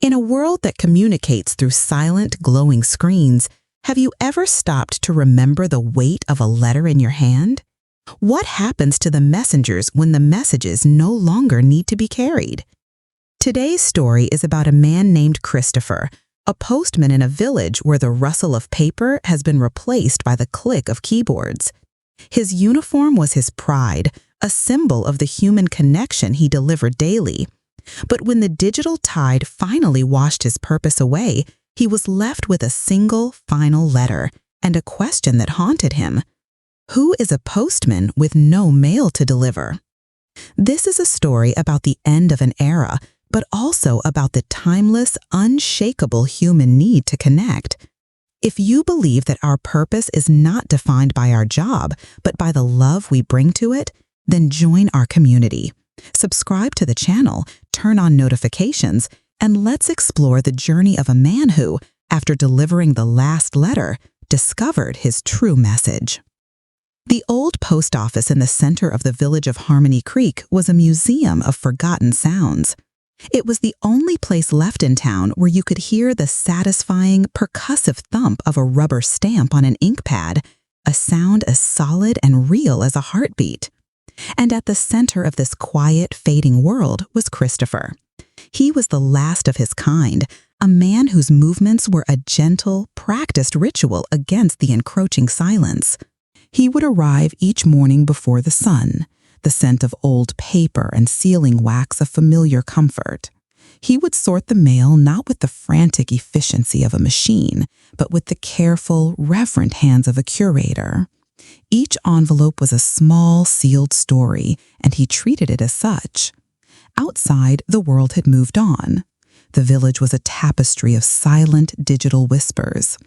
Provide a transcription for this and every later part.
In a world that communicates through silent, glowing screens, have you ever stopped to remember the weight of a letter in your hand? What happens to the messengers when the messages no longer need to be carried? Today's story is about a man named Christopher, a postman in a village where the rustle of paper has been replaced by the click of keyboards. His uniform was his pride, a symbol of the human connection he delivered daily. But when the digital tide finally washed his purpose away, he was left with a single final letter and a question that haunted him. Who is a postman with no mail to deliver? This is a story about the end of an era, but also about the timeless, unshakable human need to connect. If you believe that our purpose is not defined by our job, but by the love we bring to it, then join our community. Subscribe to the channel, turn on notifications, and let's explore the journey of a man who, after delivering the last letter, discovered his true message. The old post office in the center of the village of Harmony Creek was a museum of forgotten sounds. It was the only place left in town where you could hear the satisfying, percussive thump of a rubber stamp on an ink pad, a sound as solid and real as a heartbeat. And at the center of this quiet, fading world was Christopher. He was the last of his kind, a man whose movements were a gentle, practiced ritual against the encroaching silence. He would arrive each morning before the sun, the scent of old paper and sealing wax a familiar comfort. He would sort the mail not with the frantic efficiency of a machine, but with the careful, reverent hands of a curator. Each envelope was a small, sealed story, and he treated it as such. Outside, the world had moved on. The village was a tapestry of silent, digital whispers.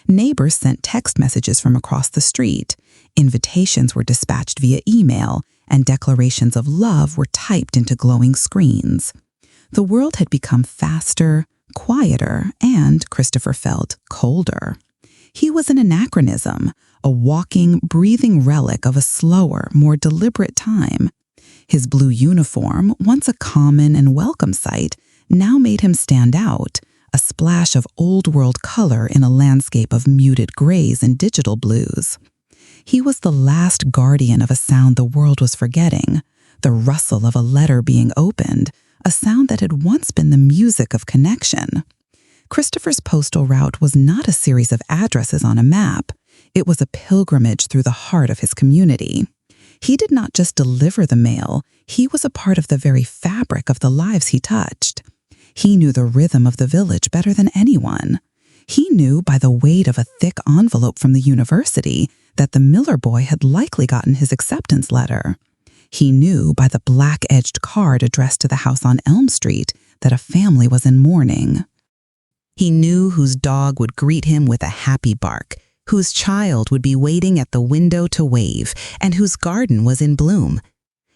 Neighbors sent text messages from across the street. Invitations were dispatched via email, and declarations of love were typed into glowing screens. The world had become faster, quieter, and, Christopher felt, colder. He was an anachronism, a walking, breathing relic of a slower, more deliberate time. His blue uniform, once a common and welcome sight, now made him stand out, a splash of old-world color in a landscape of muted grays and digital blues. He was the last guardian of a sound the world was forgetting, the rustle of a letter being opened, a sound that had once been the music of connection. Christopher's postal route was not a series of addresses on a map. It was a pilgrimage through the heart of his community. He did not just deliver the mail, he was a part of the very fabric of the lives he touched. He knew the rhythm of the village better than anyone. He knew by the weight of a thick envelope from the university that the Miller boy had likely gotten his acceptance letter. He knew by the black-edged card addressed to the house on Elm Street that a family was in mourning. He knew whose dog would greet him with a happy bark, whose child would be waiting at the window to wave, and whose garden was in bloom.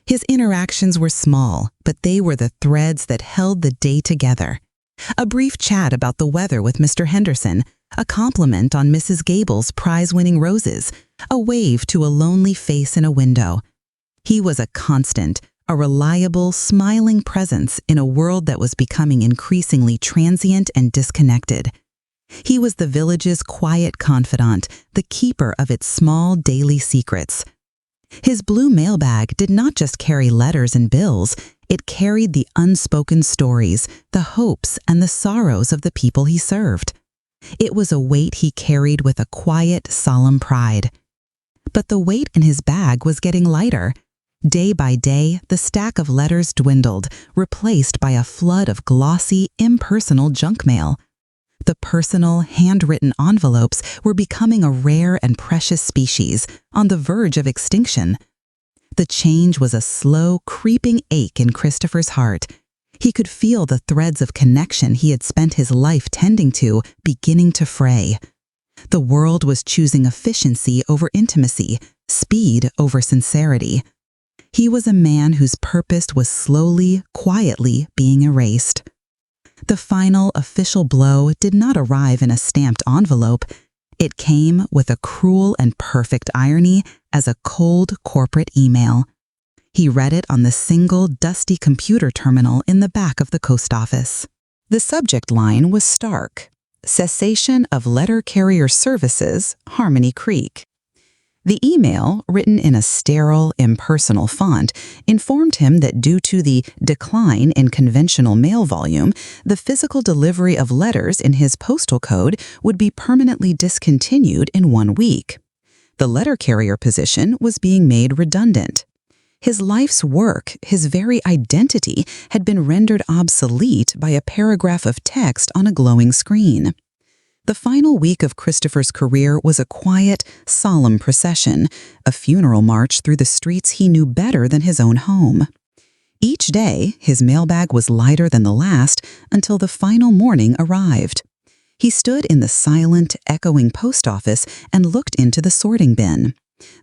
His interactions were small, but they were the threads that held the day together. A brief chat about the weather with Mr. Henderson, a compliment on Mrs. Gable's prize-winning roses, a wave to a lonely face in a window. He was a constant, a reliable, smiling presence in a world that was becoming increasingly transient and disconnected. He was the village's quiet confidant, the keeper of its small daily secrets. His blue mailbag did not just carry letters and bills, it carried the unspoken stories, the hopes and the sorrows of the people he served. It was a weight he carried with a quiet, solemn pride. But the weight in his bag was getting lighter. Day by day, the stack of letters dwindled, replaced by a flood of glossy, impersonal junk mail. The personal, handwritten envelopes were becoming a rare and precious species, on the verge of extinction. The change was a slow, creeping ache in Christopher's heart. He could feel the threads of connection he had spent his life tending to beginning to fray. The world was choosing efficiency over intimacy, speed over sincerity. He was a man whose purpose was slowly, quietly being erased. The final official blow did not arrive in a stamped envelope. It came with a cruel and perfect irony as a cold corporate email. He read it on the single dusty computer terminal in the back of the post office. The subject line was stark: Cessation of Letter Carrier Services, Harmony Creek. The email, written in a sterile, impersonal font, informed him that due to the decline in conventional mail volume, the physical delivery of letters in his postal code would be permanently discontinued in 1 week. The letter carrier position was being made redundant. His life's work, his very identity, had been rendered obsolete by a paragraph of text on a glowing screen. The final week of Christopher's career was a quiet, solemn procession, a funeral march through the streets he knew better than his own home. Each day, his mailbag was lighter than the last until the final morning arrived. He stood in the silent, echoing post office and looked into the sorting bin.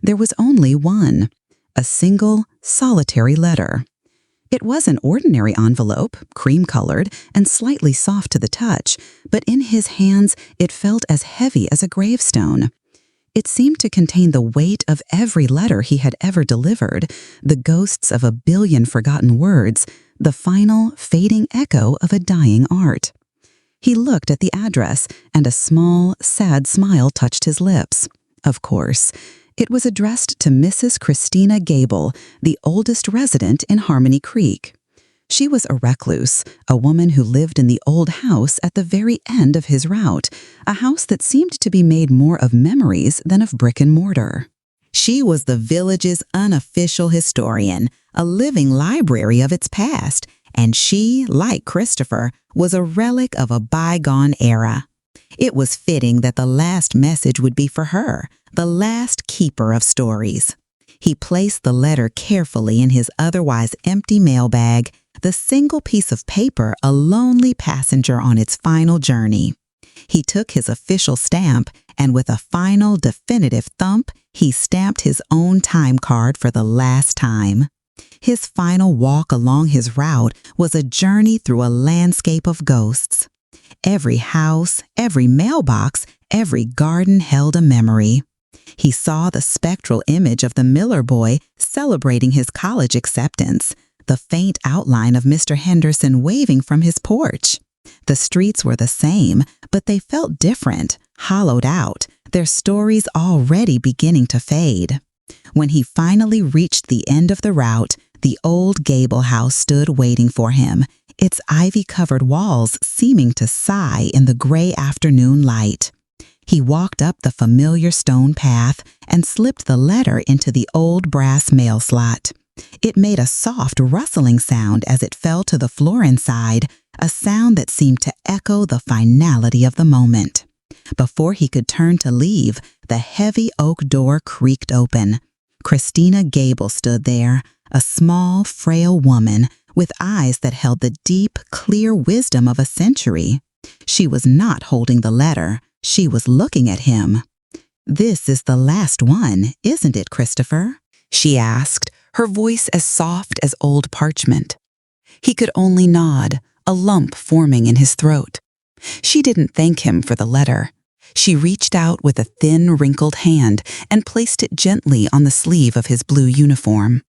There was only one, a single, solitary letter. It was an ordinary envelope, cream-colored and slightly soft to the touch, but in his hands it felt as heavy as a gravestone. It seemed to contain the weight of every letter he had ever delivered, the ghosts of a billion forgotten words, the final, fading echo of a dying art. He looked at the address, and a small, sad smile touched his lips. Of course, it was addressed to Mrs. Christina Gable, the oldest resident in Harmony Creek. She was a recluse, a woman who lived in the old house at the very end of his route, a house that seemed to be made more of memories than of brick and mortar. She was the village's unofficial historian, a living library of its past, and she, like Christopher, was a relic of a bygone era. It was fitting that the last message would be for her, the last keeper of stories. He placed the letter carefully in his otherwise empty mailbag, the single piece of paper a lonely passenger on its final journey. He took his official stamp, and with a final, definitive thump, he stamped his own time card for the last time. His final walk along his route was a journey through a landscape of ghosts. Every house, every mailbox, every garden held a memory. He saw the spectral image of the Miller boy celebrating his college acceptance, the faint outline of Mr. Henderson waving from his porch. The streets were the same, but they felt different, hollowed out, their stories already beginning to fade. When he finally reached the end of the route, the old gable house stood waiting for him, its ivy-covered walls seeming to sigh in the gray afternoon light. He walked up the familiar stone path and slipped the letter into the old brass mail slot. It made a soft rustling sound as it fell to the floor inside, a sound that seemed to echo the finality of the moment. Before he could turn to leave, the heavy oak door creaked open. Christina Gable stood there, a small, frail woman with eyes that held the deep, clear wisdom of a century. She was not holding the letter. She was looking at him. "This is the last one, isn't it, Christopher?" she asked, her voice as soft as old parchment. He could only nod, a lump forming in his throat. She didn't thank him for the letter. She reached out with a thin, wrinkled hand and placed it gently on the sleeve of his blue uniform.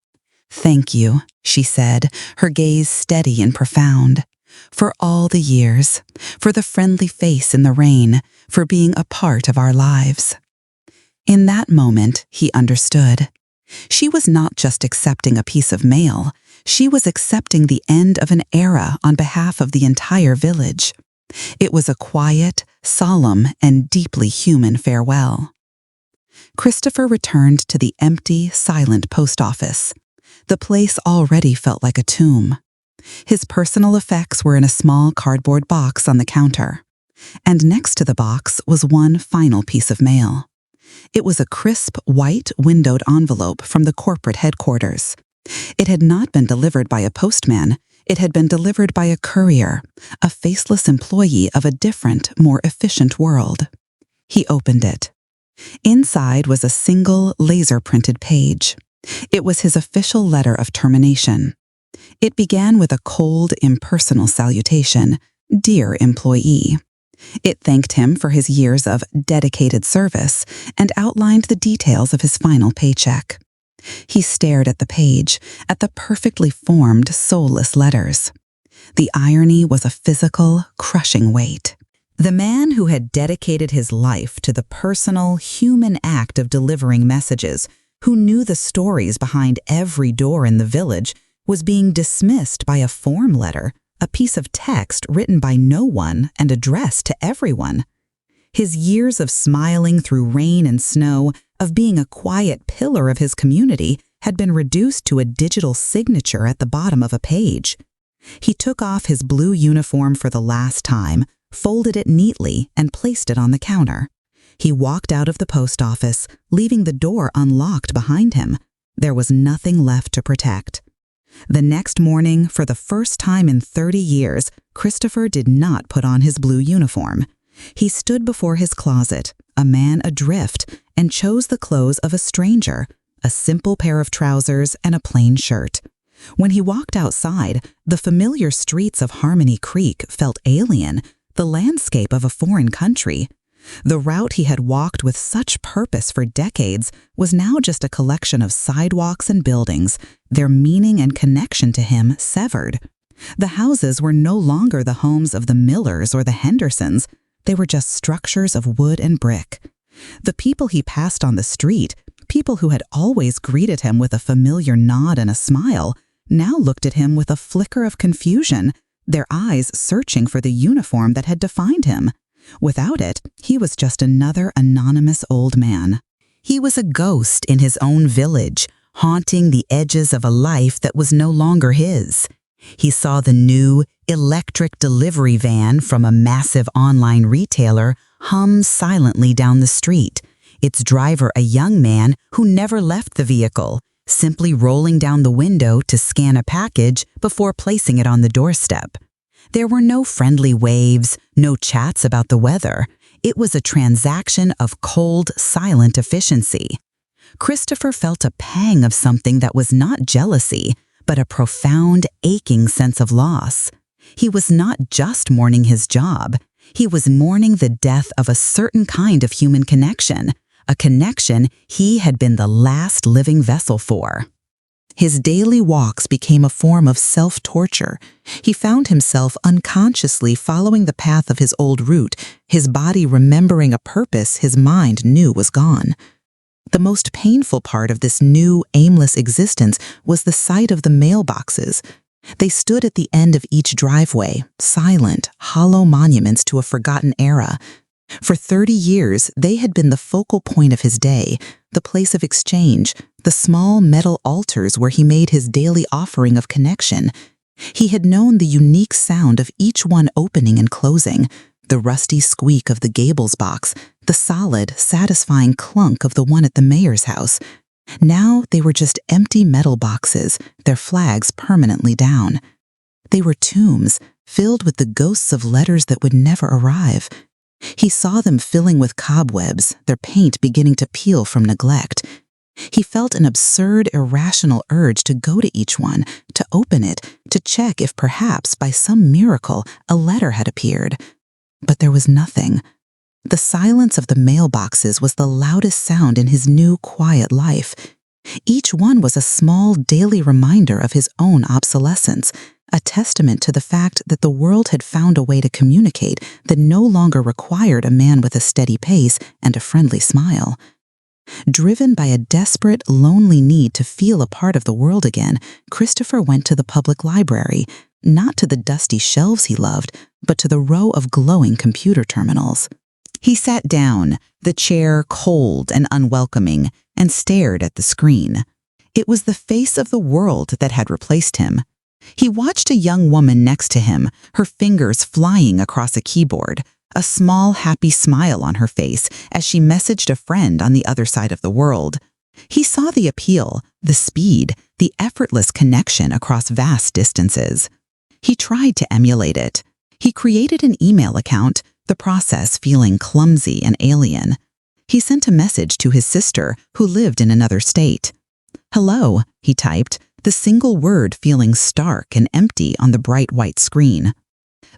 "Thank you," she said, her gaze steady and profound. "For all the years, for the friendly face in the rain, for being a part of our lives." In that moment, he understood. She was not just accepting a piece of mail. She was accepting the end of an era on behalf of the entire village. It was a quiet, solemn, and deeply human farewell. Christopher returned to the empty, silent post office. The place already felt like a tomb. His personal effects were in a small cardboard box on the counter. And next to the box was one final piece of mail. It was a crisp, white, windowed envelope from the corporate headquarters. It had not been delivered by a postman. It had been delivered by a courier, a faceless employee of a different, more efficient world. He opened it. Inside was a single, laser-printed page. It was his official letter of termination. It began with a cold, impersonal salutation, "Dear employee." It thanked him for his years of dedicated service and outlined the details of his final paycheck. He stared at the page, at the perfectly formed, soulless letters. The irony was a physical, crushing weight. The man who had dedicated his life to the personal, human act of delivering messages, who knew the stories behind every door in the village, was being dismissed by a form letter, a piece of text written by no one and addressed to everyone. His years of smiling through rain and snow, of being a quiet pillar of his community, had been reduced to a digital signature at the bottom of a page. He took off his blue uniform for the last time, folded it neatly, and placed it on the counter. He walked out of the post office, leaving the door unlocked behind him. There was nothing left to protect. The next morning, for the first time in 30 years, Christopher did not put on his blue uniform. He stood before his closet, a man adrift, and chose the clothes of a stranger, a simple pair of trousers and a plain shirt. When he walked outside, the familiar streets of Harmony Creek felt alien, the landscape of a foreign country. The route he had walked with such purpose for decades was now just a collection of sidewalks and buildings, their meaning and connection to him severed. The houses were no longer the homes of the Millers or the Hendersons. They were just structures of wood and brick. The people he passed on the street, people who had always greeted him with a familiar nod and a smile, now looked at him with a flicker of confusion, their eyes searching for the uniform that had defined him. Without it, he was just another anonymous old man. He was a ghost in his own village, haunting the edges of a life that was no longer his. He saw the new, electric delivery van from a massive online retailer hum silently down the street, its driver a young man who never left the vehicle, simply rolling down the window to scan a package before placing it on the doorstep. There were no friendly waves, no chats about the weather. It was a transaction of cold, silent efficiency. Christopher felt a pang of something that was not jealousy, but a profound, aching sense of loss. He was not just mourning his job. He was mourning the death of a certain kind of human connection, a connection he had been the last living vessel for. His daily walks became a form of self-torture. He found himself unconsciously following the path of his old route, his body remembering a purpose his mind knew was gone. The most painful part of this new, aimless existence was the sight of the mailboxes. They stood at the end of each driveway, silent, hollow monuments to a forgotten era. For 30 years, they had been the focal point of his day, the place of exchange, the small metal altars where he made his daily offering of connection. He had known the unique sound of each one opening and closing, the rusty squeak of the Gables box, the solid, satisfying clunk of the one at the mayor's house. Now they were just empty metal boxes, their flags permanently down. They were tombs, filled with the ghosts of letters that would never arrive. He saw them filling with cobwebs, their paint beginning to peel from neglect. He felt an absurd, irrational urge to go to each one, to open it, to check if perhaps, by some miracle, a letter had appeared. But there was nothing. The silence of the mailboxes was the loudest sound in his new, quiet life. Each one was a small, daily reminder of his own obsolescence, a testament to the fact that the world had found a way to communicate that no longer required a man with a steady pace and a friendly smile. Driven by a desperate, lonely need to feel a part of the world again, Christopher went to the public library, not to the dusty shelves he loved, but to the row of glowing computer terminals. He sat down, the chair cold and unwelcoming, and stared at the screen. It was the face of the world that had replaced him. He watched a young woman next to him, her fingers flying across a keyboard, a small, happy smile on her face as she messaged a friend on the other side of the world. He saw the appeal, the speed, the effortless connection across vast distances. He tried to emulate it. He created an email account, the process feeling clumsy and alien. He sent a message to his sister, who lived in another state. "Hello," he typed, the single word feeling stark and empty on the bright white screen.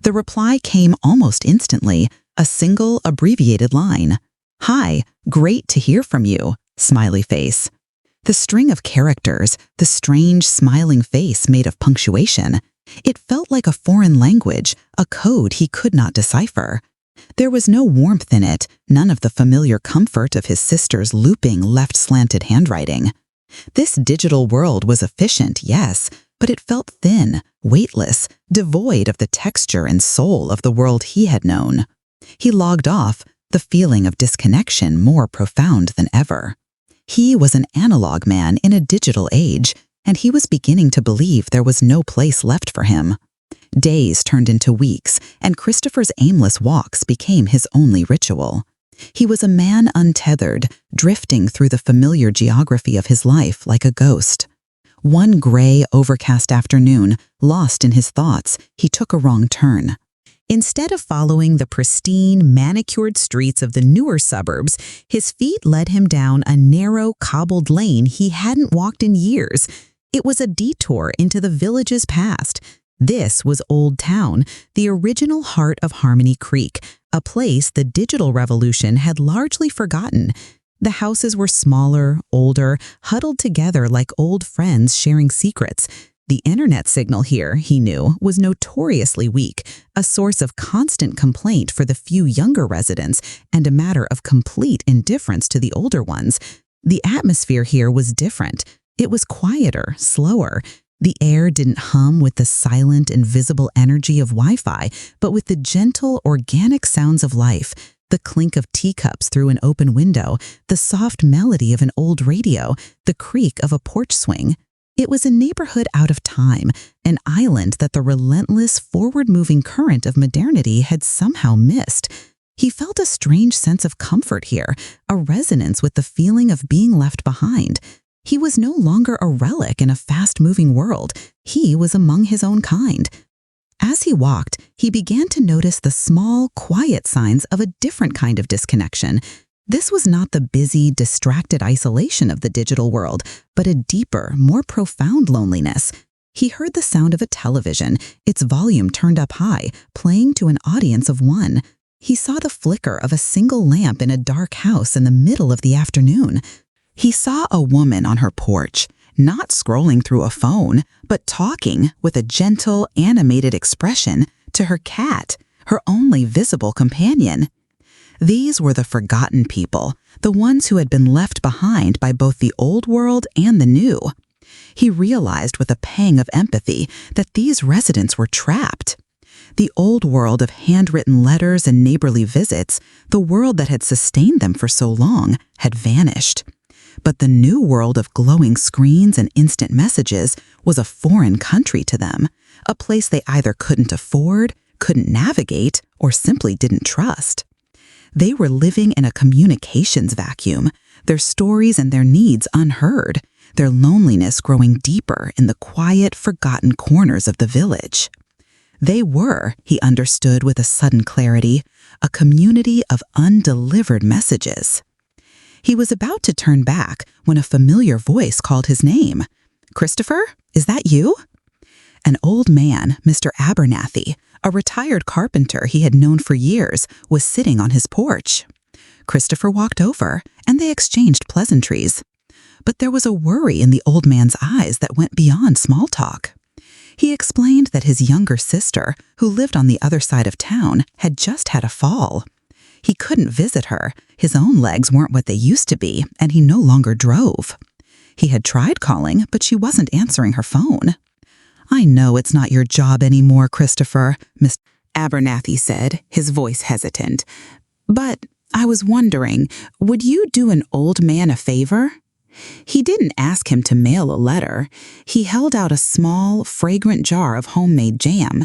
The reply came almost instantly, a single abbreviated line. "Hi, great to hear from you," smiley face. The string of characters, the strange smiling face made of punctuation. It felt like a foreign language, a code he could not decipher. There was no warmth in it, none of the familiar comfort of his sister's looping left-slanted handwriting. This digital world was efficient, yes, but it felt thin, weightless, devoid of the texture and soul of the world he had known. He logged off, the feeling of disconnection more profound than ever. He was an analog man in a digital age, and he was beginning to believe there was no place left for him. Days turned into weeks, and Christopher's aimless walks became his only ritual. He was a man untethered, drifting through the familiar geography of his life like a ghost. One gray, overcast afternoon, lost in his thoughts, he took a wrong turn. Instead of following the pristine, manicured streets of the newer suburbs, his feet led him down a narrow, cobbled lane he hadn't walked in years. It was a detour into the village's past. This was Old Town, the original heart of Harmony Creek, a place the digital revolution had largely forgotten. The houses were smaller, older, huddled together like old friends sharing secrets. The internet signal here, he knew, was notoriously weak, a source of constant complaint for the few younger residents and a matter of complete indifference to the older ones. The atmosphere here was different. It was quieter, slower. The air didn't hum with the silent, invisible energy of Wi-Fi, but with the gentle, organic sounds of life, the clink of teacups through an open window, the soft melody of an old radio, the creak of a porch swing. It was a neighborhood out of time, an island that the relentless, forward-moving current of modernity had somehow missed. He felt a strange sense of comfort here, a resonance with the feeling of being left behind. He was no longer a relic in a fast-moving world. He was among his own kind. As he walked, he began to notice the small, quiet signs of a different kind of disconnection. This was not the busy, distracted isolation of the digital world, but a deeper, more profound loneliness. He heard the sound of a television, its volume turned up high, playing to an audience of one. He saw the flicker of a single lamp in a dark house in the middle of the afternoon. He saw a woman on her porch, not scrolling through a phone, but talking with a gentle, animated expression to her cat, her only visible companion. These were the forgotten people, the ones who had been left behind by both the old world and the new. He realized with a pang of empathy that these residents were trapped. The old world of handwritten letters and neighborly visits, the world that had sustained them for so long, had vanished. But the new world of glowing screens and instant messages was a foreign country to them, a place they either couldn't afford, couldn't navigate, or simply didn't trust. They were living in a communications vacuum, their stories and their needs unheard, their loneliness growing deeper in the quiet, forgotten corners of the village. They were, he understood with a sudden clarity, a community of undelivered messages. He was about to turn back when a familiar voice called his name. "Christopher, is that you?" An old man, Mr. Abernathy, a retired carpenter he had known for years, was sitting on his porch. Christopher walked over, and they exchanged pleasantries. But there was a worry in the old man's eyes that went beyond small talk. He explained that his younger sister, who lived on the other side of town, had just had a fall. He couldn't visit her, his own legs weren't what they used to be, and he no longer drove. He had tried calling, but she wasn't answering her phone. "I know it's not your job anymore, Christopher," Mr. Abernathy said, his voice hesitant. "But I was wondering, would you do an old man a favor?" He didn't ask him to mail a letter. He held out a small, fragrant jar of homemade jam.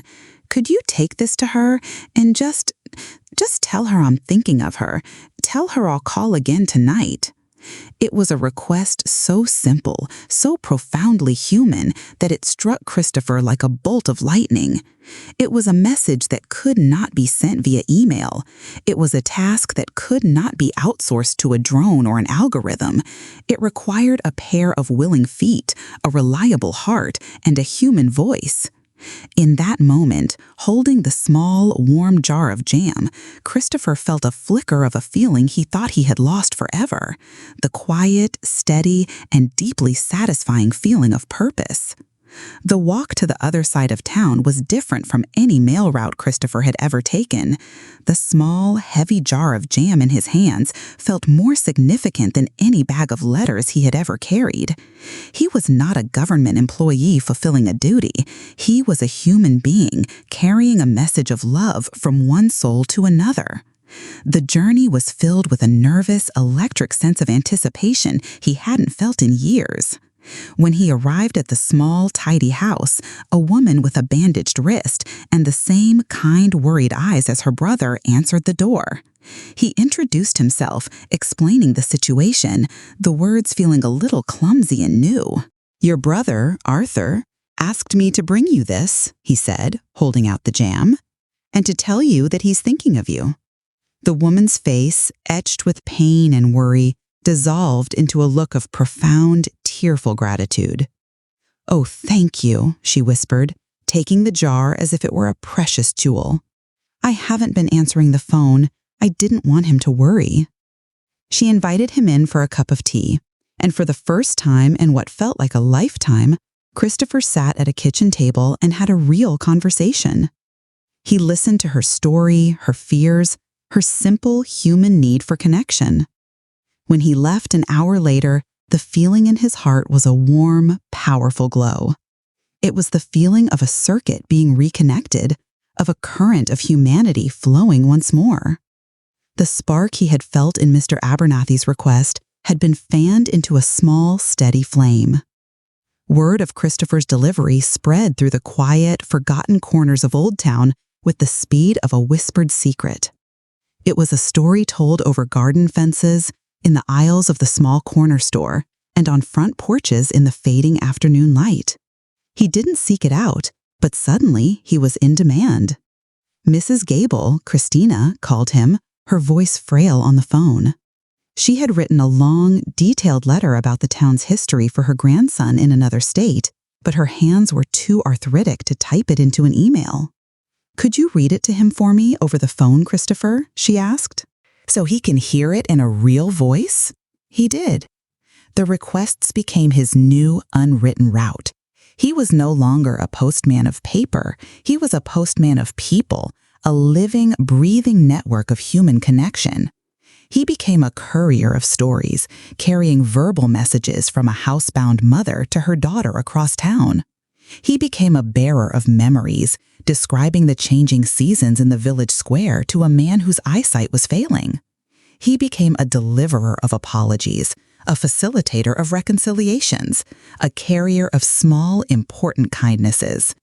"Could you take this to her and just tell her I'm thinking of her. Tell her I'll call again tonight." It was a request so simple, so profoundly human, that it struck Christopher like a bolt of lightning. It was a message that could not be sent via email. It was a task that could not be outsourced to a drone or an algorithm. It required a pair of willing feet, a reliable heart, and a human voice. In that moment, holding the small, warm jar of jam, Christopher felt a flicker of a feeling he thought he had lost forever, the quiet, steady, and deeply satisfying feeling of purpose. The walk to the other side of town was different from any mail route Christopher had ever taken. The small, heavy jar of jam in his hands felt more significant than any bag of letters he had ever carried. He was not a government employee fulfilling a duty. He was a human being carrying a message of love from one soul to another. The journey was filled with a nervous, electric sense of anticipation he hadn't felt in years. When he arrived at the small, tidy house, a woman with a bandaged wrist and the same kind, worried eyes as her brother answered the door. He introduced himself, explaining the situation, the words feeling a little clumsy and new. "Your brother, Arthur, asked me to bring you this," he said, holding out the jam, "and to tell you that he's thinking of you." The woman's face, etched with pain and worry, dissolved into a look of profound, tearful gratitude. "Oh, thank you," she whispered, taking the jar as if it were a precious jewel. "I haven't been answering the phone. I didn't want him to worry." She invited him in for a cup of tea, and for the first time in what felt like a lifetime, Christopher sat at a kitchen table and had a real conversation. He listened to her story, her fears, her simple human need for connection. When he left an hour later, the feeling in his heart was a warm, powerful glow. It was the feeling of a circuit being reconnected, of a current of humanity flowing once more. The spark he had felt in Mr. Abernathy's request had been fanned into a small, steady flame. Word of Christopher's delivery spread through the quiet, forgotten corners of Old Town with the speed of a whispered secret. It was a story told over garden fences, in the aisles of the small corner store, and on front porches in the fading afternoon light. He didn't seek it out, but suddenly he was in demand. Mrs. Gable, Christina, called him, her voice frail on the phone. She had written a long, detailed letter about the town's history for her grandson in another state, but her hands were too arthritic to type it into an email. "Could you read it to him for me over the phone, Christopher?" she asked. "So he can hear it in a real voice?" He did. The requests became his new, unwritten route. He was no longer a postman of paper. He was a postman of people, a living, breathing network of human connection. He became a courier of stories, carrying verbal messages from a housebound mother to her daughter across town. He became a bearer of memories, describing the changing seasons in the village square to a man whose eyesight was failing. He became a deliverer of apologies, a facilitator of reconciliations, a carrier of small, important kindnesses.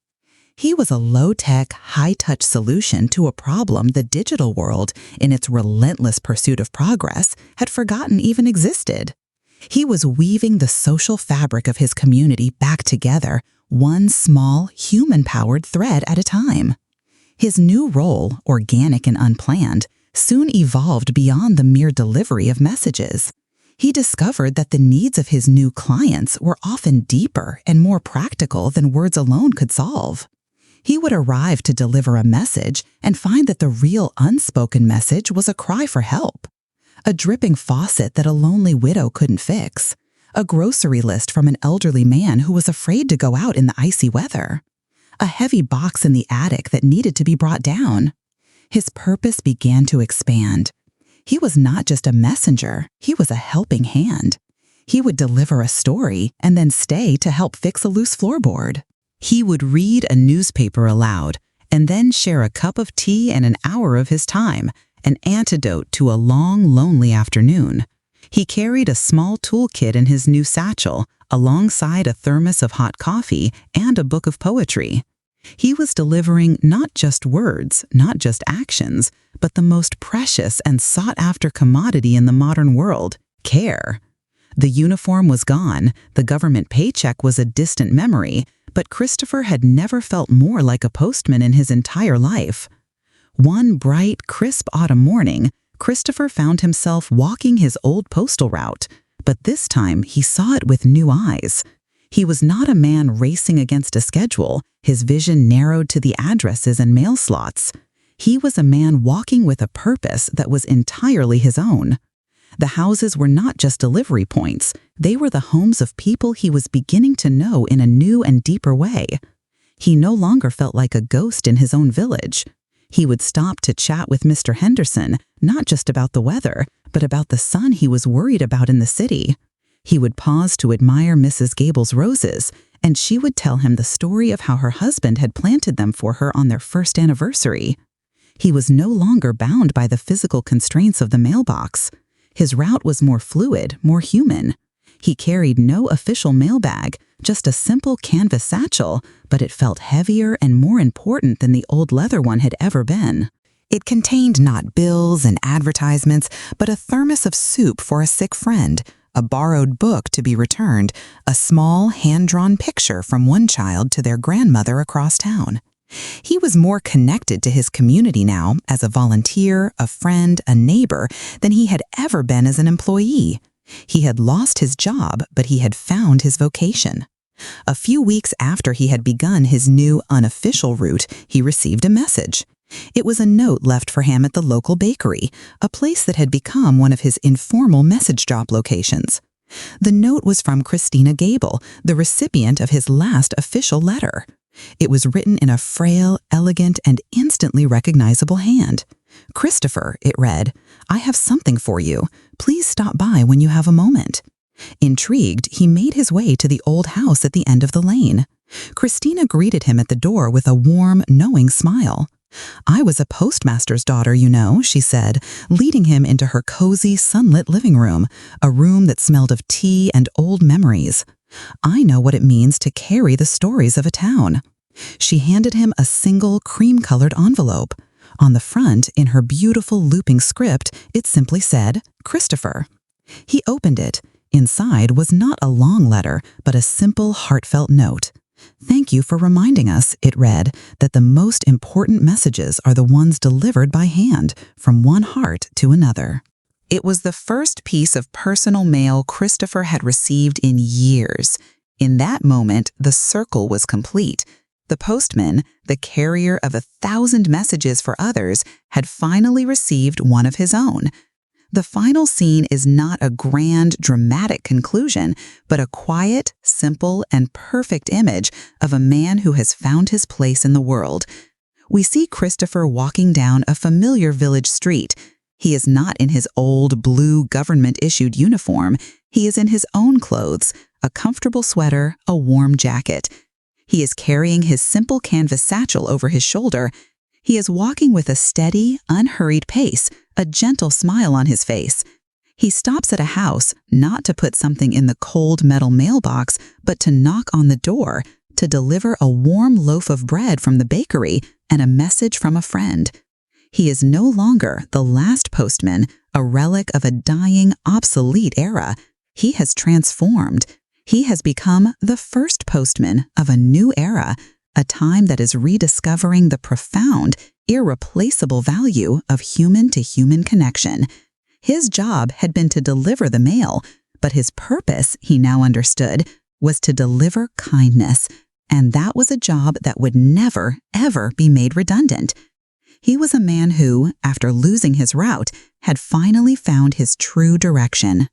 He was a low-tech, high-touch solution to a problem the digital world, in its relentless pursuit of progress, had forgotten even existed. He was weaving the social fabric of his community back together, one small, human-powered thread at a time. His new role, organic and unplanned, soon evolved beyond the mere delivery of messages. He discovered that the needs of his new clients were often deeper and more practical than words alone could solve. He would arrive to deliver a message and find that the real unspoken message was a cry for help. A dripping faucet that a lonely widow couldn't fix. A grocery list from an elderly man who was afraid to go out in the icy weather. A heavy box in the attic that needed to be brought down. His purpose began to expand. He was not just a messenger, he was a helping hand. He would deliver a story and then stay to help fix a loose floorboard. He would read a newspaper aloud and then share a cup of tea and an hour of his time, an antidote to a long, lonely afternoon. He carried a small toolkit in his new satchel, alongside a thermos of hot coffee and a book of poetry. He was delivering not just words, not just actions, but the most precious and sought-after commodity in the modern world, care. The uniform was gone, the government paycheck was a distant memory, but Christopher had never felt more like a postman in his entire life. One bright, crisp autumn morning, Christopher found himself walking his old postal route, but this time he saw it with new eyes. He was not a man racing against a schedule, his vision narrowed to the addresses and mail slots. He was a man walking with a purpose that was entirely his own. The houses were not just delivery points. They were the homes of people he was beginning to know in a new and deeper way. He no longer felt like a ghost in his own village. He would stop to chat with Mr. Henderson, not just about the weather, but about the son he was worried about in the city. He would pause to admire Mrs. Gable's roses, and she would tell him the story of how her husband had planted them for her on their first anniversary. He was no longer bound by the physical constraints of the mailbox. His route was more fluid, more human. He carried no official mailbag, just a simple canvas satchel, but it felt heavier and more important than the old leather one had ever been. It contained not bills and advertisements, but a thermos of soup for a sick friend, a borrowed book to be returned, a small, hand-drawn picture from one child to their grandmother across town. He was more connected to his community now as a volunteer, a friend, a neighbor, than he had ever been as an employee. He had lost his job, but he had found his vocation. A few weeks after he had begun his new unofficial route, he received a message. It was a note left for him at the local bakery, a place that had become one of his informal message drop locations. The note was from Christina Gable, the recipient of his last official letter. It was written in a frail, elegant, and instantly recognizable hand. "Christopher," it read, "I have something for you. Please stop by when you have a moment." Intrigued, he made his way to the old house at the end of the lane. Christina greeted him at the door with a warm, knowing smile. "I was a postmaster's daughter, you know," she said, leading him into her cozy, sunlit living room, a room that smelled of tea and old memories. "I know what it means to carry the stories of a town." She handed him a single cream-colored envelope. On the front, in her beautiful looping script, it simply said, "Christopher." He opened it. Inside was not a long letter, but a simple, heartfelt note. "Thank you for reminding us," it read, "that the most important messages are the ones delivered by hand, from one heart to another." It was the first piece of personal mail Christopher had received in years. In that moment, the circle was complete. The postman, the carrier of 1,000 messages for others, had finally received one of his own. The final scene is not a grand, dramatic conclusion, but a quiet, simple, and perfect image of a man who has found his place in the world. We see Christopher walking down a familiar village street. He is not in his old blue government-issued uniform. He is in his own clothes, a comfortable sweater, a warm jacket. He is carrying his simple canvas satchel over his shoulder. He is walking with a steady, unhurried pace, a gentle smile on his face. He stops at a house, not to put something in the cold metal mailbox, but to knock on the door, to deliver a warm loaf of bread from the bakery and a message from a friend. He is no longer the last postman, a relic of a dying, obsolete era. He has transformed. He has become the first postman of a new era, a time that is rediscovering the profound, irreplaceable value of human-to-human connection. His job had been to deliver the mail, but his purpose, he now understood, was to deliver kindness, and that was a job that would never, ever be made redundant. He was a man who, after losing his route, had finally found his true direction.